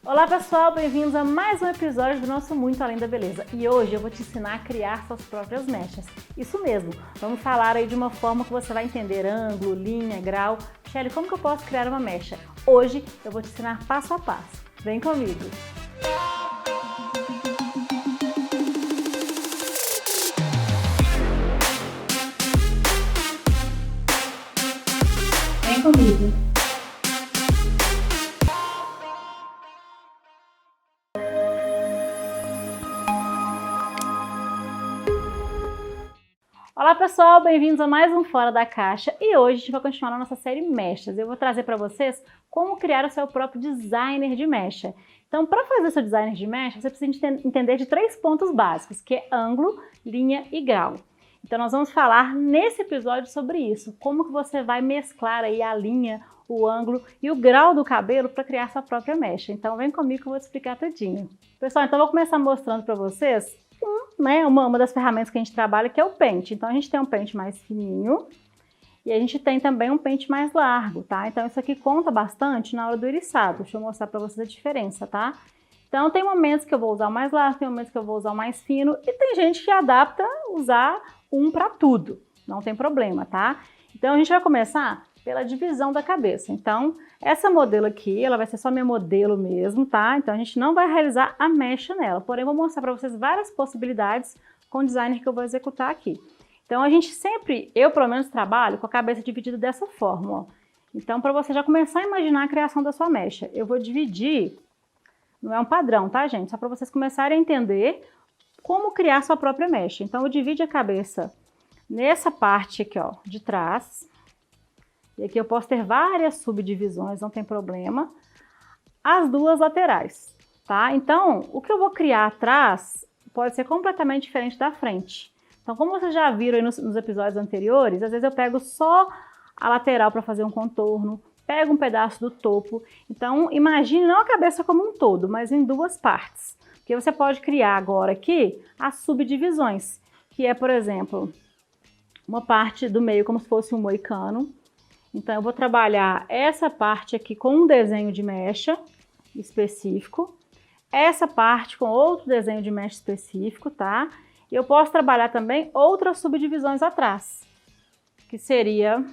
Olá pessoal, bem-vindos a mais um episódio do nosso Muito Além da Beleza. E hoje eu vou te ensinar a criar suas próprias mechas. Isso mesmo, vamos falar aí de uma forma que você vai entender ângulo, linha, grau. Shelly, como que eu posso criar uma mecha? Hoje eu vou te ensinar passo a passo. Vem comigo! Vem comigo! Olá pessoal, bem-vindos a mais um Fora da Caixa e hoje a gente vai continuar na nossa série Mechas. Eu vou trazer para vocês como criar o seu próprio designer de mecha. Então, para fazer seu designer de mecha, você precisa entender de 3 pontos básicos, que é ângulo, linha e grau. Então, nós vamos falar nesse episódio sobre isso, como que você vai mesclar aí a linha, o ângulo e o grau do cabelo para criar sua própria mecha. Então, vem comigo que eu vou te explicar tudinho. Pessoal, então eu vou começar mostrando para vocês uma das ferramentas que a gente trabalha, que é o pente. Então, a gente tem um pente mais fininho e a gente tem também um pente mais largo, tá? Então, isso aqui conta bastante na hora do eriçado. Deixa eu mostrar para vocês a diferença, tá? Então, tem momentos que eu vou usar o mais largo, tem momentos que eu vou usar o mais fino e tem gente que adapta usar um para tudo. Não tem problema, tá? Então, a gente vai começar pela divisão da cabeça. Então, essa modelo aqui, ela vai ser só minha modelo mesmo, tá? Então, a gente não vai realizar a mecha nela. Porém, eu vou mostrar para vocês várias possibilidades com o designer que eu vou executar aqui. Então, a gente sempre, eu pelo menos trabalho com a cabeça dividida dessa forma, ó. Então, para você já começar a imaginar a criação da sua mecha, eu vou dividir, não é um padrão, tá, gente? Só para vocês começarem a entender como criar sua própria mecha. Então, eu divido a cabeça nessa parte aqui, ó, de trás. E aqui eu posso ter várias subdivisões, não tem problema. As duas laterais, tá? Então, o que eu vou criar atrás pode ser completamente diferente da frente. Então, como vocês já viram aí nos episódios anteriores, às vezes eu pego só a lateral para fazer um contorno, pego um pedaço do topo. Então, imagine não a cabeça como um todo, mas em duas partes. Porque você pode criar agora aqui as subdivisões, que é, por exemplo, uma parte do meio como se fosse um moicano. Então, eu vou trabalhar essa parte aqui com um desenho de mecha específico, essa parte com outro desenho de mecha específico, tá? E eu posso trabalhar também outras subdivisões atrás, que seria,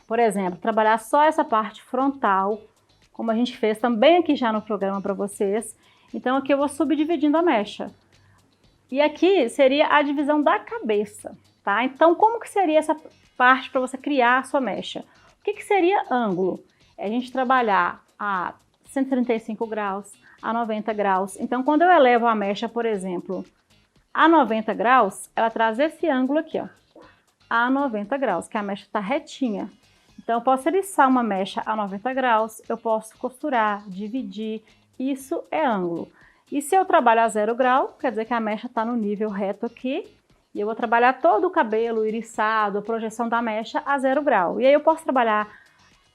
por exemplo, trabalhar só essa parte frontal, como a gente fez também aqui já no programa para vocês. Então, aqui eu vou subdividindo a mecha. E aqui seria a divisão da cabeça, tá? Então, como que seria essa parte para você criar a sua mecha? O que seria ângulo? É a gente trabalhar a 135 graus, a 90 graus. Então, quando eu elevo a mecha, por exemplo, a 90 graus, ela traz esse ângulo aqui, ó, a 90 graus, que a mecha está retinha. Então, eu posso eriçar uma mecha a 90 graus, eu posso costurar, dividir, isso é ângulo. E se eu trabalho a 0 grau, quer dizer que a mecha está no nível reto aqui, e eu vou trabalhar todo o cabelo, o eriçado, a projeção da mecha a 0 grau. E aí eu posso trabalhar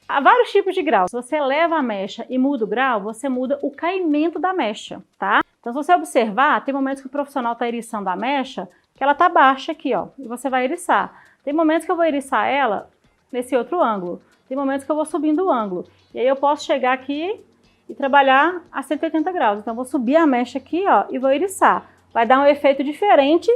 a vários tipos de graus. Se você eleva a mecha e muda o grau, você muda o caimento da mecha, tá? Então, se você observar, tem momentos que o profissional está eriçando a mecha, que ela tá baixa aqui, ó, e você vai eriçar. Tem momentos que eu vou eriçar ela nesse outro ângulo. Tem momentos que eu vou subindo o ângulo. E aí eu posso chegar aqui e trabalhar a 180 graus. Então, eu vou subir a mecha aqui, ó, e vou eriçar. Vai dar um efeito diferente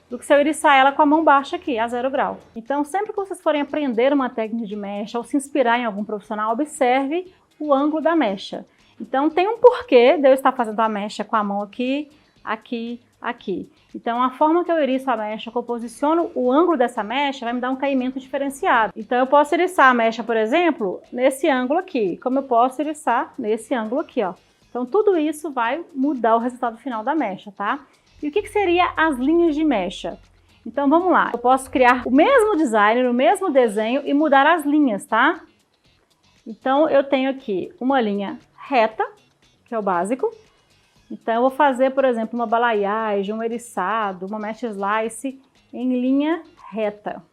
do que se eu eriçar ela com a mão baixa aqui, a 0 grau. Então, sempre que vocês forem aprender uma técnica de mecha ou se inspirar em algum profissional, observe o ângulo da mecha. Então, tem um porquê de eu estar fazendo a mecha com a mão aqui, aqui, aqui. Então, a forma que eu eriço a mecha, que eu posiciono o ângulo dessa mecha, vai me dar um caimento diferenciado. Então, eu posso eriçar a mecha, por exemplo, nesse ângulo aqui, como eu posso eriçar nesse ângulo aqui, ó. Então, tudo isso vai mudar o resultado final da mecha, tá? E o que seria as linhas de mecha? Então, vamos lá. Eu posso criar o mesmo design, o mesmo desenho e mudar as linhas, tá? Então, eu tenho aqui uma linha reta, que é o básico. Então, eu vou fazer, por exemplo, uma balayage, um eriçado, uma mesh slice em linha reta.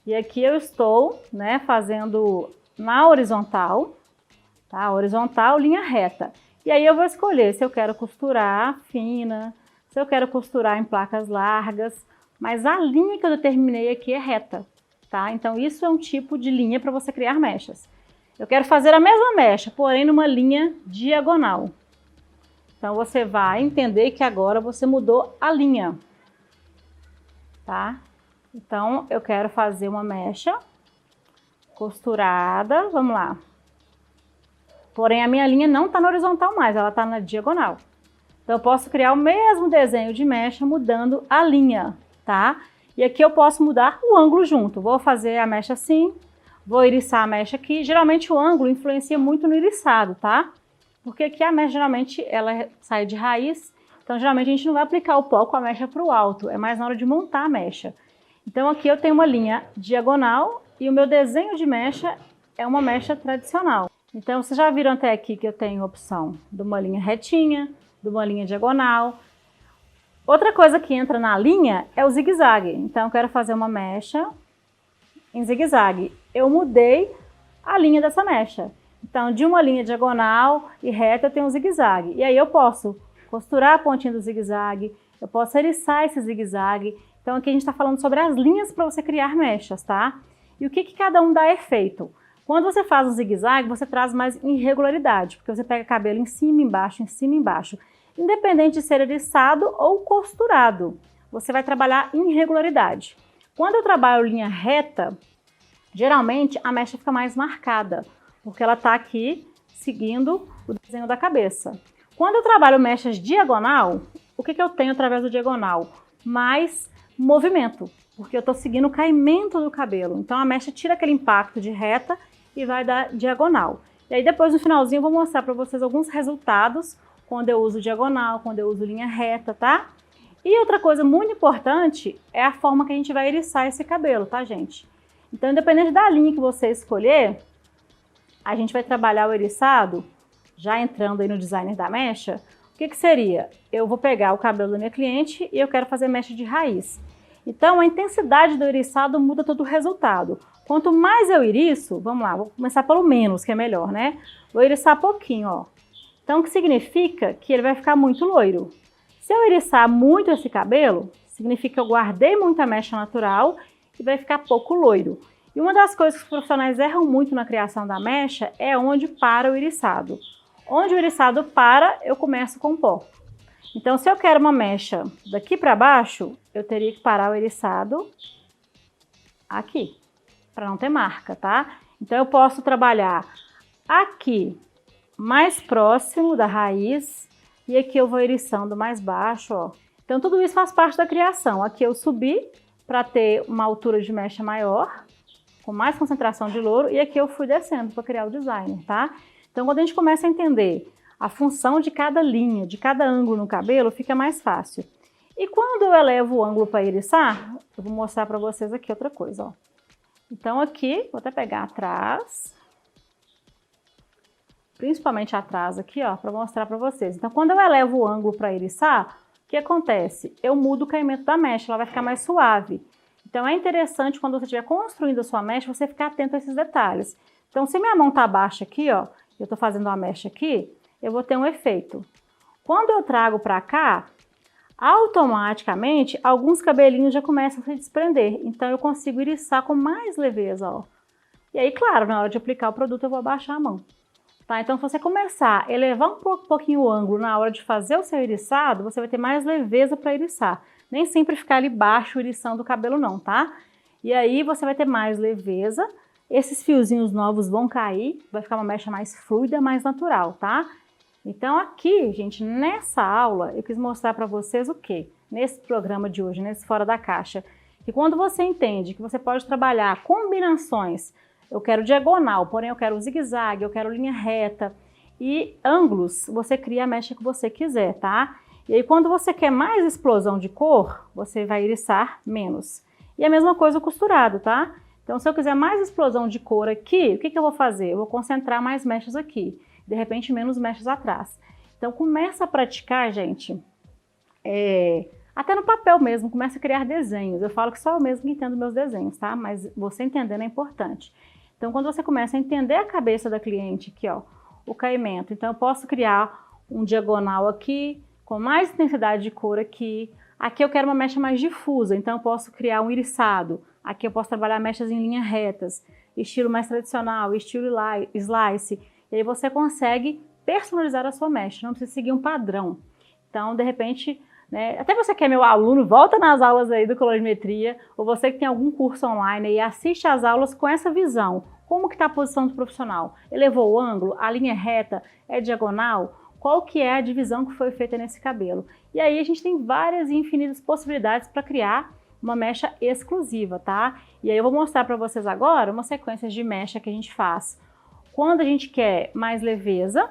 E aqui eu estou, né, fazendo na horizontal, tá? Horizontal, linha reta. E aí eu vou escolher se eu quero costurar fina, se eu quero costurar em placas largas, mas a linha que eu determinei aqui é reta, tá? Então isso é um tipo de linha para você criar mechas. Eu quero fazer a mesma mecha, porém numa linha diagonal. Então, você vai entender que agora você mudou a linha, tá? Então, eu quero fazer uma mecha costurada, vamos lá. Porém, a minha linha não está na horizontal mais, ela está na diagonal. Então, eu posso criar o mesmo desenho de mecha mudando a linha, tá? E aqui eu posso mudar o ângulo junto. Vou fazer a mecha assim, vou iriçar a mecha aqui. Geralmente, o ângulo influencia muito no iriçado, tá? Porque aqui a mecha, geralmente, ela sai de raiz. Então, geralmente, a gente não vai aplicar o pó com a mecha para o alto. É mais na hora de montar a mecha. Então, aqui eu tenho uma linha diagonal e o meu desenho de mecha é uma mecha tradicional. Então, vocês já viram até aqui que eu tenho a opção de uma linha retinha, de uma linha diagonal. Outra coisa que entra na linha é o zigue-zague. Então, eu quero fazer uma mecha em zigue-zague. Eu mudei a linha dessa mecha. Então, de uma linha diagonal e reta, eu tenho um zigue-zague. E aí eu posso costurar a pontinha do zigue-zague, eu posso eriçar esse zigue-zague. Então, aqui a gente está falando sobre as linhas para você criar mechas, tá? E o que cada um dá efeito? Quando você faz um zigue-zague, você traz mais irregularidade, porque você pega cabelo em cima, embaixo, em cima, embaixo. Independente de ser eriçado ou costurado, você vai trabalhar irregularidade. Quando eu trabalho linha reta, geralmente a mecha fica mais marcada, porque ela está aqui seguindo o desenho da cabeça. Quando eu trabalho mechas diagonal, o que eu tenho através do diagonal? Mais movimento, porque eu estou seguindo o caimento do cabelo. Então a mecha tira aquele impacto de reta e vai dar diagonal. E aí depois no finalzinho eu vou mostrar para vocês alguns resultados quando eu uso diagonal, quando eu uso linha reta, tá? E outra coisa muito importante é a forma que a gente vai eriçar esse cabelo, tá, gente? Então, independente da linha que você escolher, a gente vai trabalhar o eriçado, já entrando aí no designer da mecha. O que seria? Eu vou pegar o cabelo da minha cliente e eu quero fazer mecha de raiz. Então, a intensidade do eriçado muda todo o resultado. Quanto mais eu iriço, vamos lá, vou começar pelo menos, que é melhor, né? Vou eriçar pouquinho, ó. Então, o que significa que ele vai ficar muito loiro. Se eu eriçar muito esse cabelo, significa que eu guardei muita mecha natural e vai ficar pouco loiro. E uma das coisas que os profissionais erram muito na criação da mecha é onde para o eriçado. Onde o eriçado para, eu começo com pó. Então, se eu quero uma mecha daqui para baixo, eu teria que parar o eriçado aqui, para não ter marca, tá? Então, eu posso trabalhar aqui mais próximo da raiz e aqui eu vou eriçando mais baixo, ó. Então, tudo isso faz parte da criação. Aqui eu subi para ter uma altura de mecha maior, com mais concentração de louro, e aqui eu fui descendo para criar o designer, tá? Então, quando a gente começa a entender a função de cada linha, de cada ângulo no cabelo, fica mais fácil. E quando eu elevo o ângulo para eriçar, eu vou mostrar para vocês aqui outra coisa, ó. Então, aqui, vou até pegar atrás, principalmente atrás aqui, ó, para mostrar para vocês. Então, quando eu elevo o ângulo para eriçar, o que acontece? Eu mudo o caimento da mecha, ela vai ficar mais suave. Então, é interessante quando você estiver construindo a sua mecha, você ficar atento a esses detalhes. Então, se minha mão tá baixa aqui, ó, eu estou fazendo uma mecha aqui, eu vou ter um efeito. Quando eu trago para cá, automaticamente, alguns cabelinhos já começam a se desprender. Então, eu consigo eriçar com mais leveza, ó. E aí, claro, na hora de aplicar o produto, eu vou abaixar a mão. Tá? Então, se você começar a elevar um pouquinho o ângulo na hora de fazer o seu eriçado, você vai ter mais leveza para eriçar. Nem sempre ficar ali baixo eriçando o cabelo não, tá? E aí, você vai ter mais leveza, esses fiozinhos novos vão cair, vai ficar uma mecha mais fluida, mais natural, tá? Então, aqui, gente, nessa aula, eu quis mostrar para vocês o quê? Nesse programa de hoje, nesse Fora da Caixa, que quando você entende que você pode trabalhar combinações, eu quero diagonal, porém eu quero zigue-zague, eu quero linha reta e ângulos, você cria a mecha que você quiser, tá? E aí quando você quer mais explosão de cor, você vai eriçar menos. E a mesma coisa o costurado, tá? Então se eu quiser mais explosão de cor aqui, o que eu vou fazer? Eu vou concentrar mais mechas aqui, de repente menos mechas atrás. Então começa a praticar, gente, até no papel mesmo, começa a criar desenhos. Eu falo que só eu mesmo que entendo meus desenhos, tá? Mas você entendendo é importante. Então, quando você começa a entender a cabeça da cliente aqui, ó, o caimento. Então, eu posso criar um diagonal aqui, com mais intensidade de cor aqui. Aqui eu quero uma mecha mais difusa, então eu posso criar um iriçado. Aqui eu posso trabalhar mechas em linhas retas. estilo mais tradicional, estilo slice. E aí você consegue personalizar a sua mecha, não precisa seguir um padrão. Então, de repente, né, até você que é meu aluno, volta nas aulas aí do colorimetria, ou você que tem algum curso online e assiste às aulas com essa visão. Como que está a posição do profissional? Elevou o ângulo? A linha é reta? É diagonal? Qual que é a divisão que foi feita nesse cabelo? E aí a gente tem várias e infinitas possibilidades para criar uma mecha exclusiva, tá? E aí eu vou mostrar para vocês agora uma sequência de mecha que a gente faz quando a gente quer mais leveza,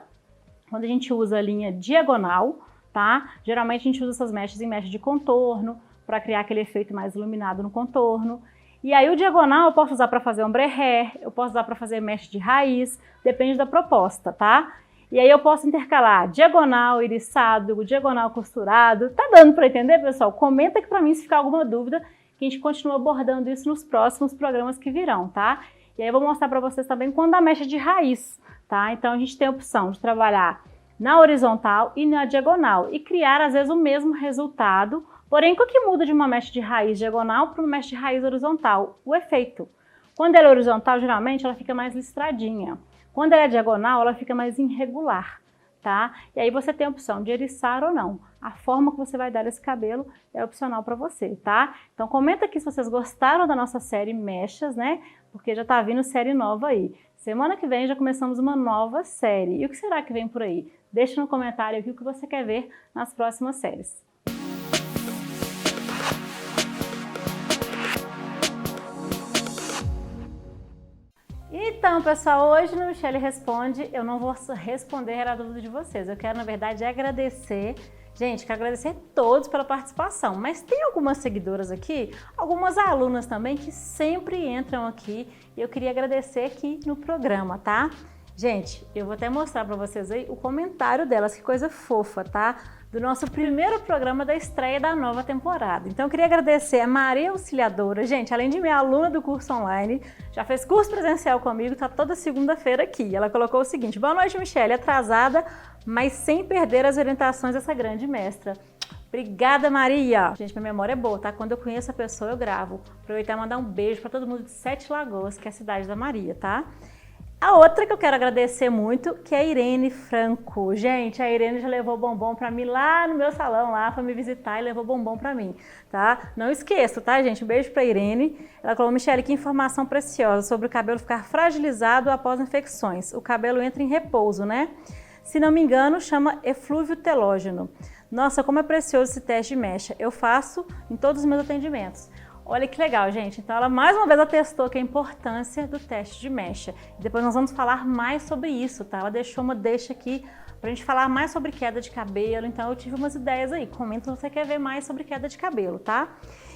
quando a gente usa a linha diagonal, tá? Geralmente a gente usa essas mechas em mecha de contorno, para criar aquele efeito mais iluminado no contorno. E aí o diagonal eu posso usar para fazer ombre hair, eu posso usar para fazer mecha de raiz, depende da proposta, tá? E aí eu posso intercalar diagonal iriçado, diagonal costurado. Tá dando para entender, pessoal? Comenta aqui para mim se ficar alguma dúvida, que a gente continua abordando isso nos próximos programas que virão, tá? E aí eu vou mostrar para vocês também quando a mecha de raiz, tá? Então a gente tem a opção de trabalhar na horizontal e na diagonal e criar às vezes o mesmo resultado, porém o que muda de uma mecha de raiz diagonal para uma mecha de raiz horizontal? O efeito. Quando ela é horizontal, geralmente ela fica mais listradinha. Quando ela é diagonal, ela fica mais irregular, tá? E aí você tem a opção de eriçar ou não. A forma que você vai dar esse cabelo é opcional para você, tá? Então comenta aqui se vocês gostaram da nossa série Mechas, né? Porque já tá vindo série nova aí. Semana que vem já começamos uma nova série. E o que será que vem por aí? Deixa no comentário aqui o que você quer ver nas próximas séries. Então, pessoal, hoje no Michele Responde, eu não vou responder a dúvida de vocês. Eu quero, na verdade, agradecer. Gente, quero agradecer a todos pela participação, mas tem algumas seguidoras aqui, algumas alunas também que sempre entram aqui e eu queria agradecer aqui no programa, tá? Gente, eu vou até mostrar para vocês aí o comentário delas, que coisa fofa, tá? Do nosso primeiro programa da estreia da nova temporada. Então eu queria agradecer a Maria Auxiliadora, gente, além de minha aluna do curso online, já fez curso presencial comigo, tá toda segunda-feira aqui. Ela colocou o seguinte: boa noite, Michele, atrasada, mas sem perder as orientações dessa grande mestra. Obrigada, Maria! Gente, minha memória é boa, tá? Quando eu conheço a pessoa, eu gravo. Aproveitar e mandar um beijo para todo mundo de Sete Lagoas, que é a cidade da Maria, tá? A outra que eu quero agradecer muito, que é a Irene Franco. Gente, a Irene já levou bombom pra mim lá no meu salão, lá, foi me visitar e levou bombom pra mim, tá? Não esqueço, tá, gente? Um beijo pra Irene. Ela falou: Michele, que informação preciosa sobre o cabelo ficar fragilizado após infecções. O cabelo entra em repouso, né? Se não me engano, chama eflúvio telógeno. Nossa, como é precioso esse teste de mecha. Eu faço em todos os meus atendimentos. Olha que legal, gente. Então ela mais uma vez atestou que a importância do teste de mecha. Depois nós vamos falar mais sobre isso, tá? Ela deixou uma deixa aqui pra gente falar mais sobre queda de cabelo. Então eu tive umas ideias aí. Comenta se você quer ver mais sobre queda de cabelo, tá?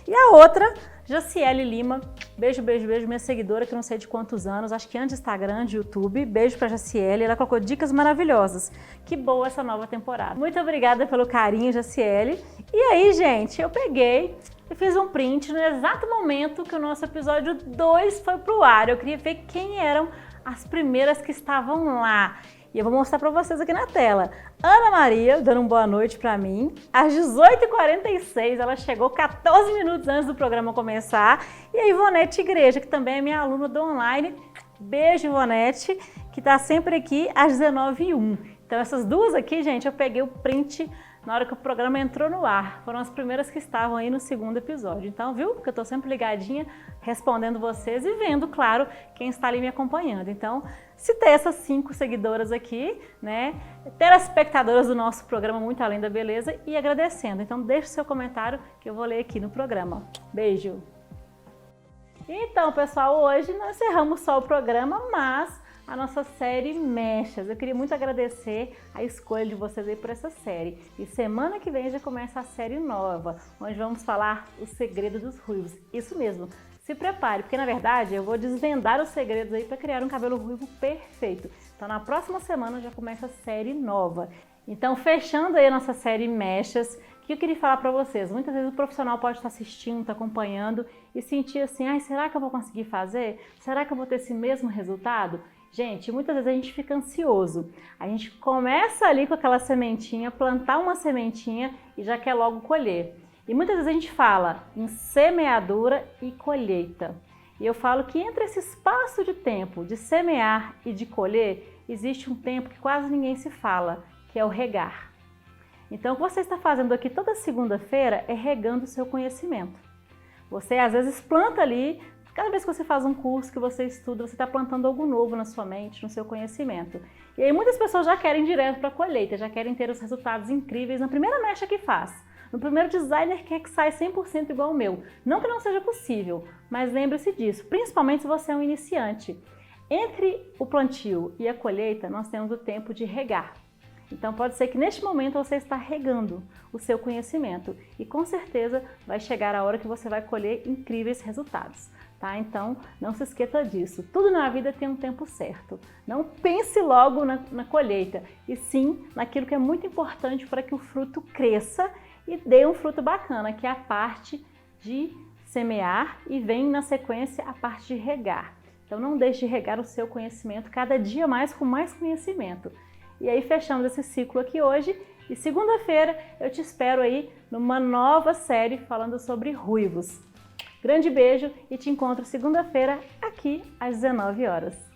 E a outra, Jaciele Lima. Beijo, beijo, beijo. Minha seguidora, que eu não sei de quantos anos. Acho que antes de Instagram, de YouTube. Beijo pra Jaciele. Ela colocou dicas maravilhosas. Que boa essa nova temporada. Muito obrigada pelo carinho, Jaciele. E aí, gente, eu peguei... Eu fiz um print no exato momento que o nosso episódio 2 foi pro ar. Eu queria ver quem eram as primeiras que estavam lá. E eu vou mostrar para vocês aqui na tela. Ana Maria, dando uma boa noite para mim. Às 18h46, ela chegou 14 minutos antes do programa começar. E a Ivonete Igreja, que também é minha aluna do online. Beijo, Ivonete, que tá sempre aqui às 19h01. Então essas duas aqui, gente, eu peguei o print na hora que o programa entrou no ar. Foram as primeiras que estavam aí no segundo episódio. Então, viu? Porque eu tô sempre ligadinha, respondendo vocês e vendo, claro, quem está ali me acompanhando. Então, se ter essas 5 seguidoras aqui, né? Telespectadoras do nosso programa Muito Além da Beleza e agradecendo. Então, deixe seu comentário que eu vou ler aqui no programa. Beijo! Então, pessoal, hoje nós encerramos só o programa, mas a nossa série Mechas. Eu queria muito agradecer a escolha de vocês aí por essa série. E semana que vem já começa a série nova, onde vamos falar o segredo dos ruivos. Isso mesmo, se prepare, porque na verdade eu vou desvendar os segredos aí para criar um cabelo ruivo perfeito. Então na próxima semana já começa a série nova. Então fechando aí a nossa série Mechas, o que eu queria falar para vocês? Muitas vezes o profissional pode estar assistindo, estar acompanhando e sentir assim, ai, será que eu vou conseguir fazer? Será que eu vou ter esse mesmo resultado? Gente, muitas vezes a gente fica ansioso. A gente começa ali com aquela sementinha, plantar uma sementinha e já quer logo colher. E muitas vezes a gente fala em semeadura e colheita. E eu falo que entre esse espaço de tempo de semear e de colher, existe um tempo que quase ninguém se fala, que é o regar. Então, o que você está fazendo aqui toda segunda-feira é regando o seu conhecimento. Você, às vezes, planta ali, cada vez que você faz um curso, que você estuda, você está plantando algo novo na sua mente, no seu conhecimento. E aí muitas pessoas já querem ir direto para a colheita, já querem ter os resultados incríveis na primeira mecha que faz. No primeiro designer quer que saia 100% igual ao meu. Não que não seja possível, mas lembre-se disso, principalmente se você é um iniciante. Entre o plantio e a colheita, nós temos o tempo de regar. Então pode ser que neste momento você está regando o seu conhecimento e com certeza vai chegar a hora que você vai colher incríveis resultados, tá? Então não se esqueça disso, tudo na vida tem um tempo certo. Não pense logo na colheita, e sim naquilo que é muito importante para que o fruto cresça e dê um fruto bacana, que é a parte de semear e vem na sequência a parte de regar. Então não deixe de regar o seu conhecimento cada dia mais com mais conhecimento. E aí fechamos esse ciclo aqui hoje e segunda-feira eu te espero aí numa nova série falando sobre ruivos. Grande beijo e te encontro segunda-feira aqui às 19 horas.